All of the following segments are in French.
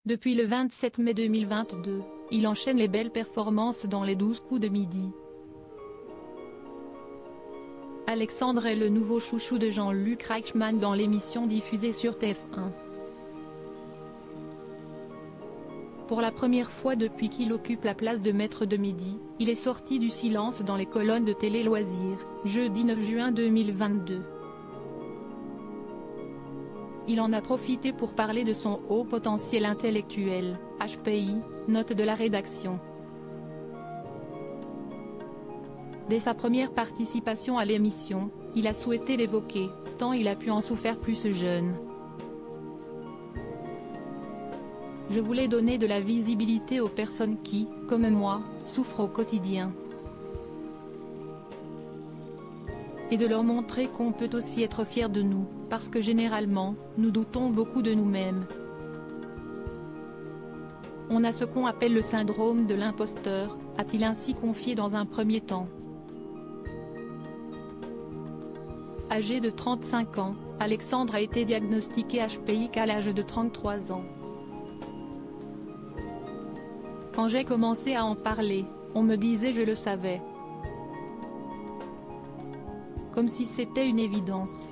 Depuis le 27 mai 2022, il enchaîne les belles performances dans les 12 coups de midi. Alexandre est le nouveau chouchou de Jean-Luc Reichmann dans l'émission diffusée sur TF1. Pour la première fois depuis qu'il occupe la place de maître de midi, il est sorti du silence dans les colonnes de Télé Loisirs, jeudi 9 juin 2022. Il en a profité pour parler de son haut potentiel intellectuel, HPI, note de la rédaction. Dès sa première participation à l'émission, il a souhaité l'évoquer, tant il a pu en souffrir plus jeune. Je voulais donner de la visibilité aux personnes qui, comme moi, souffrent au quotidien. Et de leur montrer qu'on peut aussi être fier de nous, parce que généralement, nous doutons beaucoup de nous-mêmes. On a ce qu'on appelle le syndrome de l'imposteur, a-t-il ainsi confié dans un premier temps. Âgé de 35 ans, Alexandre a été diagnostiqué HPI à l'âge de 33 ans. Quand j'ai commencé à en parler, on me disait je le savais. Comme si c'était une évidence.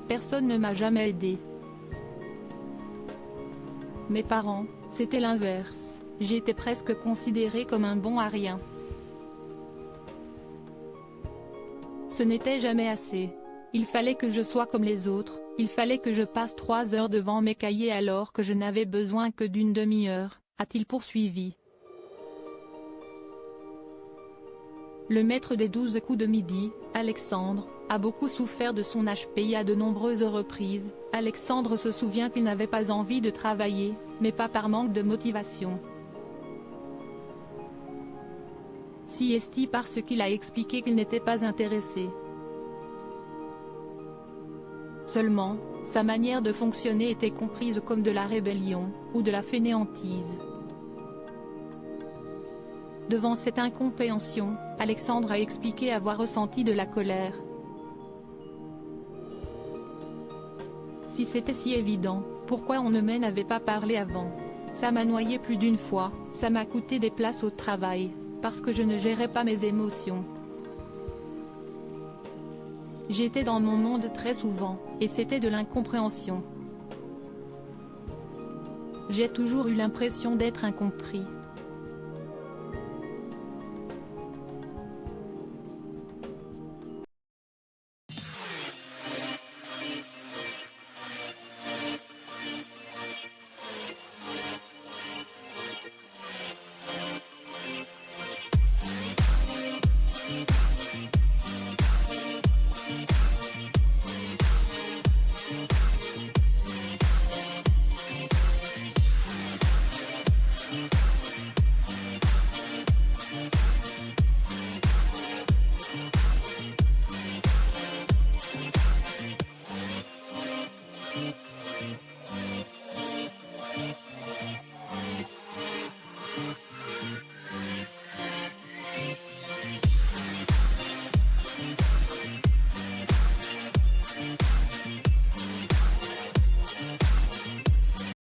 Personne ne m'a jamais aidé. Mes parents, c'était l'inverse, j'étais presque considéré comme un bon à rien. Ce n'était jamais assez. Il fallait que je sois comme les autres, il fallait que je passe 3 heures devant mes cahiers alors que je n'avais besoin que d'une demi-heure, a-t-il poursuivi. Le maître des 12 coups de midi, Alexandre, a beaucoup souffert de son HPI à de nombreuses reprises. Alexandre se souvient qu'il n'avait pas envie de travailler, mais pas par manque de motivation. Si est-il parce qu'il a expliqué qu'il n'était pas intéressé. Seulement, sa manière de fonctionner était comprise comme de la rébellion, ou de la fainéantise. Devant cette incompréhension, Alexandre a expliqué avoir ressenti de la colère. Si c'était si évident, pourquoi on ne m'en avait pas parlé avant? Ça m'a noyé plus d'une fois, ça m'a coûté des places au travail, parce que je ne gérais pas mes émotions. J'étais dans mon monde très souvent, et c'était de l'incompréhension. J'ai toujours eu l'impression d'être incompris.